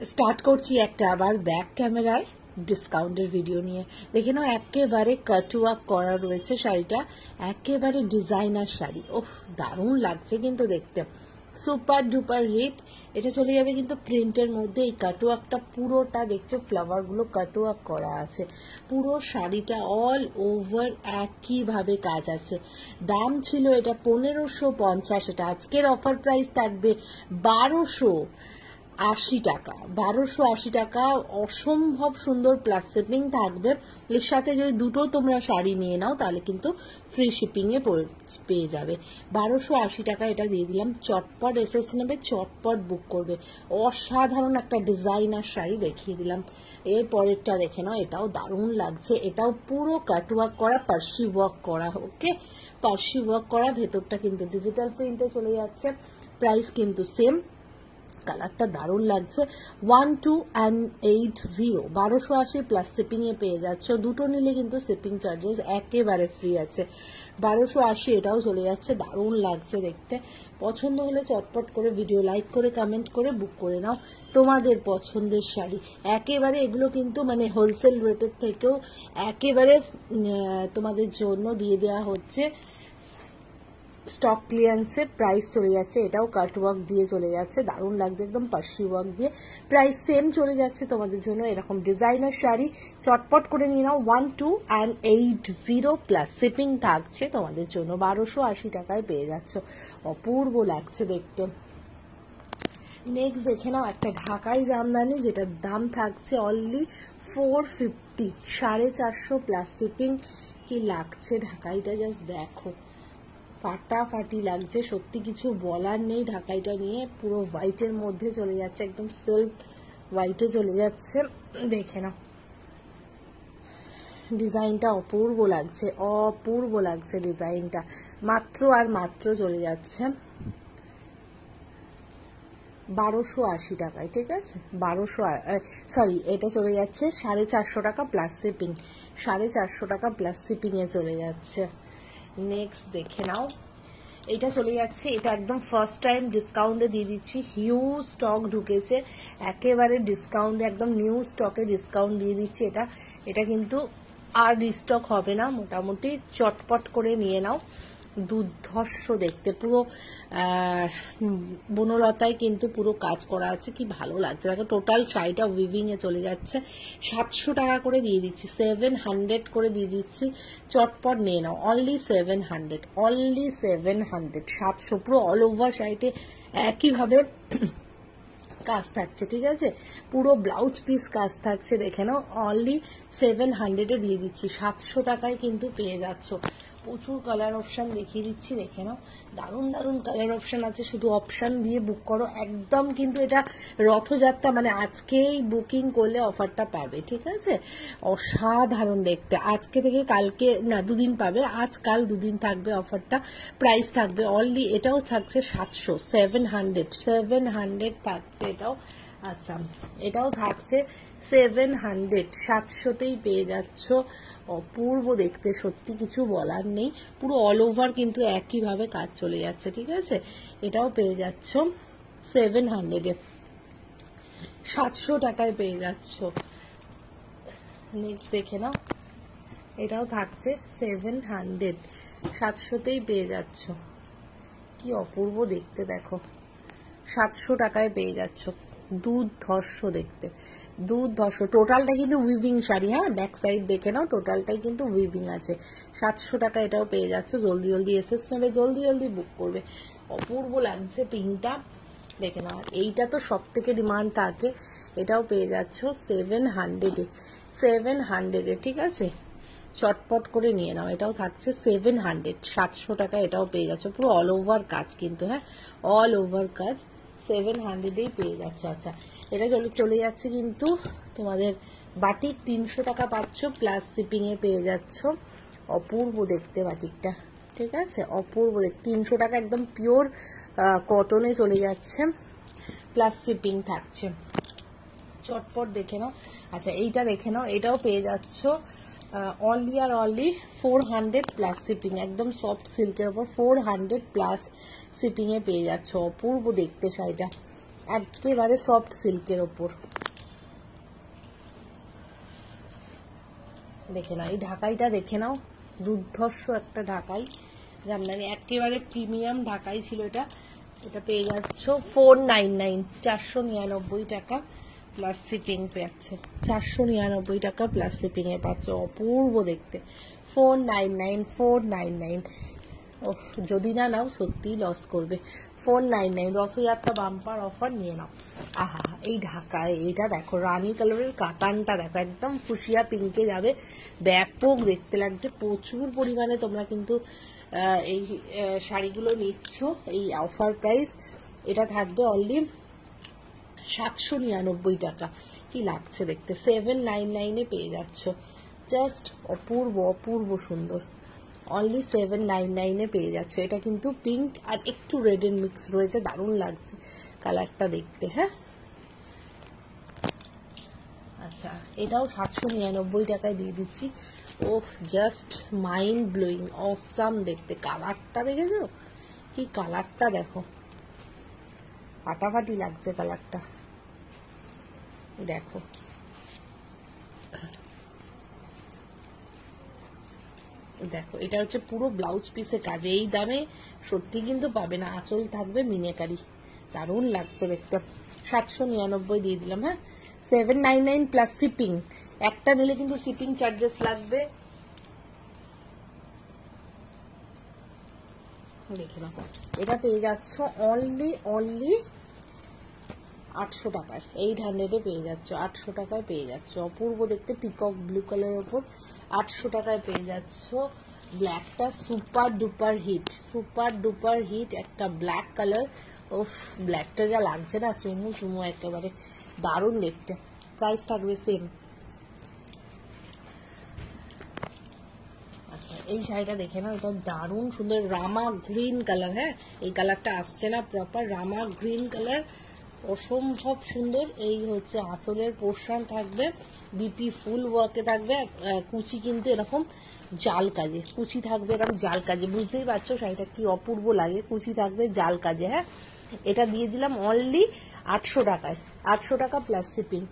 Start করছি একটা আবার ব্যাক ক্যামেরায় ডিসকাউন্টের ভিডিও নিয়ে। দেখে নাও একেবারে কাটওয়ার্ক করা রয়েছে শাড়িটা, একেবারে ডিজাইনার শাড়ি। ওফ, দারুণ লাগছে কিন্তু দেখতে, সুপার ডুপার হিট। এটা চলে যাবে কিন্তু প্রিন্টের মধ্যে। এই কাটওয়ার্কটা পুরোটা দেখছো, ফ্লাওয়ারগুলো কাটওয়ার্ক করা আছে। পুরো শাড়িটা অল ওভার একইভাবে কাজ আছে। দাম ছিল এটা 1550, এটা আজকের অফার প্রাইস থাকবে 1280 টাকা। 1280 টাকা, অসম্ভব সুন্দর প্লাস শিপিং থাকবে। এর সাথে যদি দুটো তোমরা শাড়ি নিয়ে নাও তাহলে কিন্তু ফ্রি শিপিং এ পেয়ে যাবে। 1280 টাকা এটা দিয়ে দিলাম। চটপট এসএস নেবে, চটপট বুক করবে। অসাধারণ একটা ডিজাইনার শাড়ি দেখিয়ে দিলাম। এর পরেরটা দেখে নাও, এটাও দারুণ লাগছে। এটাও পুরো কাটওয়ার্ক করা, পার্সি ওয়ার্ক করা। ওকে, পার্সি ওয়ার্ক করা, ভেতরটা কিন্তু ডিজিটাল প্রিন্টে চলে যাচ্ছে। প্রাইস কিন্তু সেম। কালারটা দারুণ লাগছে। 1280, 1280 প্লাস শিপিং এ পেয়ে যাচ্ছে। দুটো নিলে কিন্তু শিপিং চার্জেস একেবারে ফ্রি আছে। 1280 এটাও চলে যাচ্ছে। দারুণ লাগছে দেখতে। পছন্দ হলে চটপট করে ভিডিও লাইক করে কমেন্ট করে বুক করে নাও তোমাদের পছন্দের শাড়ি। একেবারে এগুলো কিন্তু মানে হোলসেল রেটের থেকেও একেবারে তোমাদের জন্য দিয়ে দেওয়া হচ্ছে। স্টক ক্লিয়ারেন্সে প্রাইস চলে যাচ্ছে। এটাও কাটওয়ার্ক দিয়ে চলে যাচ্ছে, দারুণ লাগছে একদম পার্সি ওয়ার্ক দিয়ে। প্রাইস সেম চলে যাচ্ছে তোমাদের জন্য। এরকম ডিজাইনার শাড়ি চটপট করে নিয়ে নাও। 1280 প্লাস শিপিং থাকছে তোমাদের জন্য। 1280 টাকায় পেয়ে যাচ্ছ। অপূর্ব লাগছে দেখতে। নেক্সট দেখে নাও একটা ঢাকাই জামদানি, যেটার দাম থাকছে অনলি 450, 450 প্লাস শিপিং। কি লাগছে ঢাকাইটা, জাস্ট দেখো, ফাটাফাটি লাগছে, সত্যি কিছু বলার নেই। ঢাকাইটা নিয়ে পুরো হোয়াইটের মধ্যে চলে যাচ্ছে, একদম সিল্ক হোয়াইটে চলে যাচ্ছে। দেখে নাও ডিজাইনটা অপূর্ব লাগছে, অপূর্ব লাগছে ডিজাইনটা। মাত্র আর মাত্র চলে যাচ্ছে 1280 টাকায়, ঠিক আছে। 1200, এটা চলে যাচ্ছে 450 টাকা প্লাস শিপিং। 450 টাকা প্লাস শিপিং এ চলে যাচ্ছে। নেক্সট দেখে নাও, এটা চলে যাচ্ছে। এটা একদম ফার্স্ট টাইম ডিসকাউন্টে দিয়ে দিচ্ছি। হিউজ স্টক ঢুকেছে, একেবারে ডিসকাউন্টে, একদম নিউ স্টকে ডিসকাউন্ট দিয়ে দিচ্ছি। এটা কিন্তু আর রিস্টক হবে না, মোটামুটি চটপট করে নিয়ে নাও। দুর্ধর্ষ দেখতে, পুরো বনলতায় কিন্তু পুরো কাজ করা আছে, কি ভালো লাগছে দেখো। টোটাল শাড়িটা উইভিং এ চলে যাচ্ছে। 700 টাকা করে দিয়ে দিচ্ছি, 700 করে দিয়ে দিচ্ছি। চটপট নিয়ে নাও, অনলি 700, অনলি 700, 700। পুরো অল ওভার শাড়িতে একইভাবে কাজ থাকছে, ঠিক আছে। পুরো ব্লাউজ পিস কাজ থাকছে, দেখে নাও। অনলি 700 দিয়ে দিচ্ছি। 700 টাকায় কিন্তু পেয়ে যাচ্ছ। প্রচুর কালার অপশন দেখিয়ে দিচ্ছি, দেখে নাও। দারুণ দারুণ কালার অপশন আছে, শুধু অপশন দিয়ে বুক করো। একদম কিন্তু এটা রথযাত্রা, মানে আজকেই বুকিং করলে অফারটা পাবে, ঠিক আছে। অসাধারণ দেখতে। আজকে থেকে কালকে না, দুদিন পাবে, আজকাল দুদিন থাকবে অফারটা। প্রাইস থাকবে অনলি, এটাও থাকছে 700, 700 থাকছে এটাও। আচ্ছা, এটাও থাকছে 700, 700তেই পেয়ে যাচ্ছ। অপূর্ব দেখতে, সত্যি কিছু বলার নেই। পুরো অল ওভার কিন্তু একইভাবে কাজ চলে যাচ্ছে, ঠিক আছে। এটাও পেয়ে যাচ্ছ 700-এ, 700 টাকায় পেয়ে যাচ্ছ। নেক্সট দেখে নাও, এটাও থাকছে 700, 700তেই পেয়ে যাচ্ছ। কি অপূর্ব দেখতে দেখো, 700 টাকায় পেয়ে যাচ্ছ। দুর্ধর্ষ দেখতে, দুর্ধর্ষ। টোটালটা কিন্তু উইভিং শাড়ি, হ্যাঁ, ব্যাক সাইড দেখে নাও, টোটালটাই কিন্তু উইভিং আছে। 700 টাকা এটাও পেয়ে যাচ্ছে। জলদি জলদি এসএস নেবে, জলদি জলদি বুক করবে। অপূর্ব লাগছে পিঙ্কটা, দেখে নাও। এইটা তো সব থেকে ডিমান্ড থাকে। এটাও পেয়ে যাচ্ছ 700-এ, 700-এ, ঠিক আছে। চটপট করে নিয়ে নাও। এটাও থাকছে 700, 700 টাকা এটাও পেয়ে যাচ্ছে। পুরো অল ওভার কাজ কিন্তু, হ্যাঁ, অল ওভার কাজ। 700-এই পেয়ে যাচ্ছে। আচ্ছা, এটা চলে যাচ্ছে কিন্তু তোমাদের বাটিক। 300 টাকা পাচ্ছ, প্লাস শিপিং এ পেয়ে যাচ্ছ। অপূর্ব দেখতে বাটিকটা, ঠিক আছে, অপূর্ব দেখতে। 300 টাকা একদম পিওর কটনে চলে যাচ্ছে, প্লাস শিপিং থাকছে। চটপট দেখে নাও। আচ্ছা, এইটা দেখে নাও, এটাও পেয়ে যাচ্ছ অনলি আর অনলি 400 প্লাস শিপিং। একদম সফট সিল্কের উপর 400 প্লাস শিপিং এ পেয়ে যাচ্ছ। অপূর্ব দেখতে শাড়িটা, একেবারে সফট সিল্কের ওপর। দেখে নাও এই ঢাকাইটা, দেখে নাও দুর্ধর্ষ একটা ঢাকাই জামদানি, একেবারে প্রিমিয়াম ঢাকাই ছিল এটা। এটা পেয়ে যাচ্ছ 499, 499 টাকা প্লাস শিপিং পাচ্ছে। 499 টাকা প্লাস শিপিং এ পাচ্ছ, অপূর্ব দেখতে। 499, 499। ওহ, যদি না নাও সত্যি লস করবে। 499 রথযাত্রা বাম্পার অফার, নিয়ে নাও। আহা, এই ঢাকায় এটা দেখো, রানী কালারের কাতানটা দেখো, একদম ফুসিয়া পিঙ্কে যাবে, ব্যাপক দেখতে লাগছে। প্রচুর পরিমাণে তোমরা কিন্তু এই শাড়িগুলো নিচ্ছ এই অফার প্রাইস। এটা থাকবে অনলি 799 টাকা। কি লাগছে দেখতে, 799 পেয়ে যাচ্ছ। জাস্ট অপূর্ব অপূর্ব সুন্দর, অনলি 799 পেয়ে যাচ্ছ। এটা কিন্তু পিঙ্ক আর একটু রেড এর মিক্স রয়েছে, দারুণ লাগছে কালারটা দেখতে। হ্যাঁ, আচ্ছা, এটাও 799 টাকায় দিয়ে দিচ্ছি। ও জাস্ট মাইন্ড ব্লোয়িং, অসাম দেখতে। কালারটা দেখেছো, কি কালারটা দেখো, ফাটাফাটি লাগছে কালারটা। দেখো দেখো, এটা হচ্ছে পুরো ব্লাউজ পিসে কাজ। এই দামে সত্যি কিন্তু পাবে না। আঁচল থাকবে মিনেকারি, দারুণ লাগছে দেখতে। 799 দিয়ে দিলাম। হ্যাঁ, 799 প্লাস শিপিং। একটা নিলে কিন্তু শিপিং চার্জেস লাগবে। দেখে নাও, এটা পেয়ে যাচ্ছ অনলি 800 টাকায়। 800 পেয়ে যাচ্ছ, 800 টাকায় পেয়ে যাচ্ছ। অপূর্ব দেখতে, পিকক ব্লু কালারের ওপর 800 টাকায় পেয়ে যাচ্ছ। ব্ল্যাকটা super duper hit, super duper hit একটা ব্ল্যাক কালার। ও ব্ল্যাকটা যা লাগছে না, চুমু চুমু একেবারে, দারুণ দেখতে। প্রাইস থাকবে সেম। আচ্ছা, এই শাড়িটা দেখে নাও, এটা দারুণ সুন্দর, রামা গ্রিন কালার। হ্যাঁ, এই কালারটা আসছে না প্রপার, রামা গ্রিন কালার, অসম্ভব সুন্দর। এই হচ্ছে আঁচলের পোর্শন থাকবে, বিপি ফুল ওয়ার্কে থাকবে। কুচি কিন্তু এরকম জাল কাজে, কুচি থাকবে এরকম জাল কাজে। বুঝতেই পারছো শাড়িটা কি অপূর্ব লাগে, কুচি থাকবে জাল কাজে। হ্যাঁ, এটা দিয়ে দিলাম অনলি 800 টাকায়। 800 টাকা প্লাস শিপিং,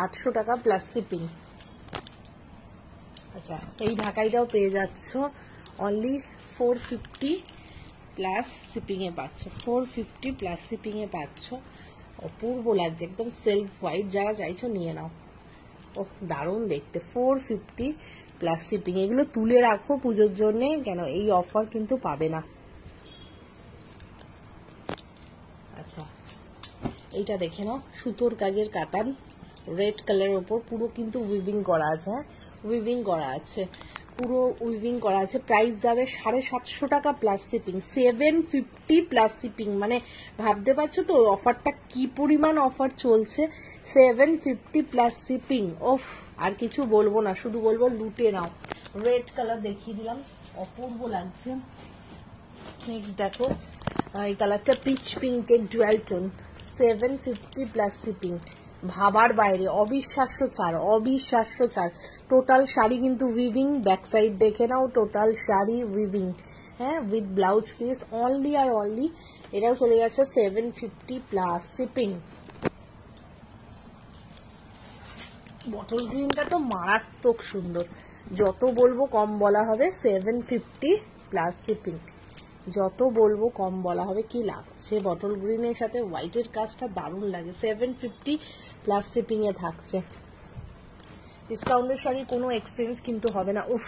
800 টাকা প্লাস শিপিং। আচ্ছা, এই ঢাকাইটাও পেয়ে যাচ্ছ অনলি 450 প্লাস শিপিং এ পাচ্ছ। 450 প্লাস শিপিং এ পাচ্ছ। অপূর্ব লাগছে, একদম সেলফ হোয়াইট। যারা চাইছো নিয়ে নাও। ও দারুণ দেখতে, 450 প্লাস শিপিং। এগুলো তুলে রাখো পুজোর জন্য, কেন এই অফার কিন্তু পাবে না। আচ্ছা, এইটা দেখে নাও, সুতোর কাজের কাতান, রেড কালারের ওপর পুরো কিন্তু উইভিং করা আছে। হ্যাঁ, উইভিং করা আছে, পুরো উইভিং করা আছে। প্রাইস যাবে 750 টাকা প্লাস শিপিং। 750 প্লাস শিপিং, মানে ভাবতে পারছো তো অফারটা কি পরিমাণ অফার চলছে। 750 প্লাস শিপিং। ওফ, আর কিছু বলবো না, শুধু বলবো লুটে নাও। রেড কালার দেখিয়ে দিলাম, অপূর্ব লাগছে। নেক্সট দেখো, এই কালারটা পিচ পিঙ্কের ডুয়াল টোন, 750 প্লাস শিপিং। ভাবার বাইরে, অবিশ্বাস্য ছাড়, অবিশ্বাস্য ছাড়। টোটাল শাড়ি কিন্তু উইভিং, ব্যাক সাইড দেখে নাও, টোটাল শাড়ি উইভিং। হ্যাঁ, উইথ ব্লাউজ পিস, অনলি আর অনলি। এটাও চলে গেছে 750 প্লাস শিপিং। বটল গ্রিনটা তো মারাত্মক সুন্দর, যত বলবো কম বলা হবে। 750 প্লাস শিপিং, যত বলবো কম বলা হবে। কি লাগছে বটল গ্রিনের সাথে হোয়াইটের কাজটা, দারুণ লাগে। 750 প্লাস শিপিং এ থাকছে। ডিসকাউন্টের শাড়ি কোনো এক্সচেঞ্জ কিন্তু হবে না। উফ,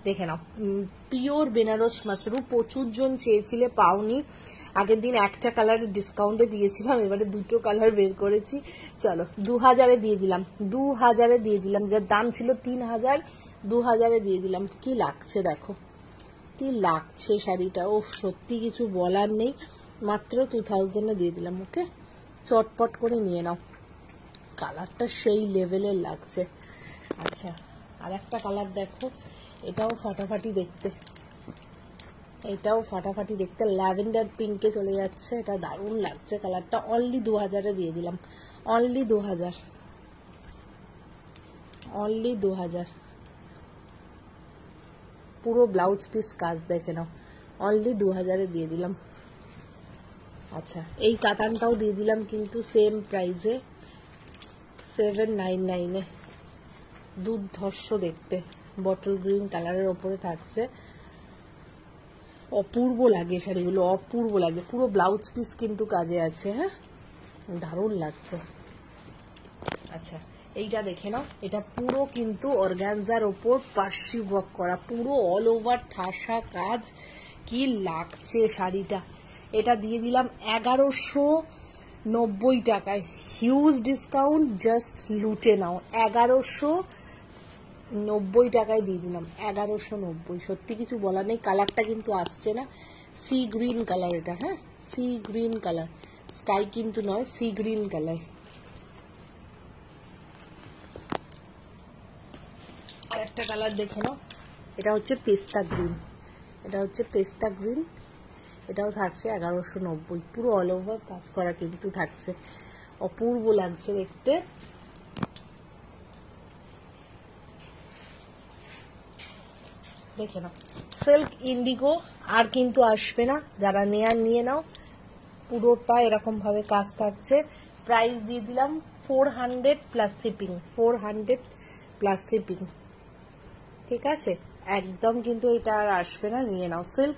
দেখে নাও, পিওর বেনারস মাশরু। প্রচুর জন চেয়েছিলে, পাওনি। আগের দিন একটা কালার ডিসকাউন্টে দিয়েছিলাম, এবারে দুটো কালার বের করেছি। চলো 2000-এ দিয়ে দিলাম, 2000-এ দিয়ে দিলাম। যার দাম ছিল 3000, 2000-এ দিয়ে দিলাম। কি লাগছে দেখো, কি লাগছে শাড়িটা। ও সত্যি কিছু বলার নেই, মাত্র 2000-এ দিয়ে দিলাম। ওকে, চটপট করে নিয়ে নাও। কালারটা সেই লেভেলের লাগছে। আচ্ছা, আর একটা কালার দেখো, এটাও ফাটাফাটি দেখতে, এটাও ফাটাফাটি দেখতে। ল্যাভেন্ডার পিঙ্কে চলে যাচ্ছে, এটা দারুণ লাগছে কালারটা। অনলি 2000-এ দিয়ে দিলাম, অনলি 2000, অনলি 2000। পুরো ব্লাউজ পিস কাজ দেখে নাও, অনলি 2000-এ দিয়ে দিলাম। আচ্ছা, এই কাতানটাও দিয়ে দিলাম কিন্তু সেম প্রাইসে 799 এ। দুর্ধর্ষ দেখতে, বটল গ্রিন কালারের ওপরে থাকছে। অপূর্ব লাগে শাড়িগুলো, অপূর্ব লাগে। পুরো ব্লাউজ পিস কিন্তু কাজে আছে। হ্যাঁ, দারুণ লাগছে। আচ্ছা, এইটা দেখে নাও, এটা পুরো কিন্তু অর্গানজার ওপর পার্সি ওয়ার্ক করা, পুরো অল ওভার ঠাসা কাজ। কি লাগছে শাড়িটা! এটা দিয়ে দিলাম 1190 টাকায়, হিউজ ডিসকাউন্ট, জাস্ট লুটে নাও। 1190 টাকায় দিয়ে দিলাম, 1190। সত্যি কিছু বলার নেই। কালারটা কিন্তু আসছে না, সি গ্রিন কালার এটা। হ্যাঁ, সি গ্রিন কালার, স্কাই কিন্তু নয়, সি গ্রিন কালার। আর একটা কালার দেখে নাও, এটা হচ্ছে পেস্তা গ্রিন, এটা হচ্ছে পেস্তা গ্রিন। এটাও থাকছে 1190, পুরো অল ওভার কাজ করা কিন্তু থাকছে। অপূর্ব লাগছে দেখতে। দেখে নাও, সিল্ক ইন্ডিগো আর কিন্তু আসবে না, যারা নেয়ার নিয়ে নাও। পুরোটা এরকম ভাবে কাজ থাকছে। প্রাইস দিয়ে দিলাম 400 প্লাস শিপিং, 400 প্লাস শিপিং। ঠিক আছে, একদম কিন্তু এটা আর আসবে না, নিয়ে নাও। Silk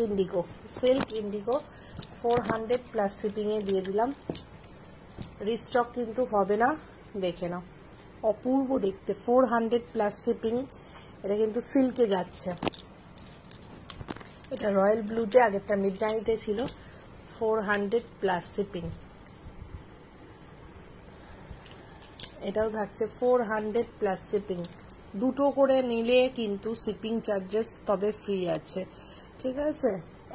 indigo, silk indigo 400 plus shipping এ দিয়ে দিলাম। রিস্টক কিন্তু হবে না, দেখে নাও। অপূর্ব দেখতে, 400 প্লাস শিপিং। এটা কিন্তু সিল্কে যাচ্ছে। এটা রয়্যাল ব্লুতে, আগেরটা মিডনাইটে ছিল। 400 প্লাস শিপিং। এটাও থাকছে 400 প্লাস শিপিং। দুটো করে নিলে কিন্তু শিপিং চার্জেস তবে ফ্রি আছে। ঠিক আছে,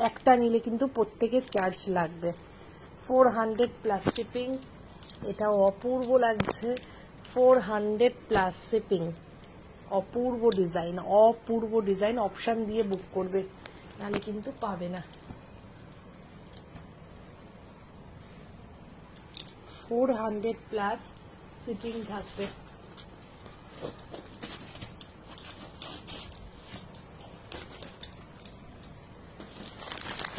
একটা নিলে কিন্তু প্রত্যেকের চার্জ লাগবে। 400 প্লাস শিপিং। এটাও অপূর্ব লাগছে, 400 প্লাস শিপিং। অপূর্ব ডিজাইন, অপূর্ব ডিজাইন। অপশন দিয়ে বুক করবে, নাহলে কিন্তু পাবে না। 400 প্লাস শিপিং থাকবে।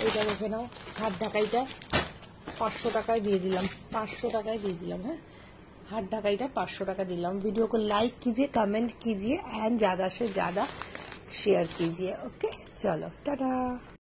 এইটা দেখে নাও, হাত ঢাকাইটা 500 টাকায় দিয়ে দিলাম, 500 টাকায় দিয়ে দিলাম। হ্যাঁ, हाथ ढकाईटा 500 टाका दिलाम। वीडियो को लाइक कीजिए, कमेंट कीजिए एंड ज्यादा से ज्यादा शेयर कीजिए। ओके, चलो टाटा।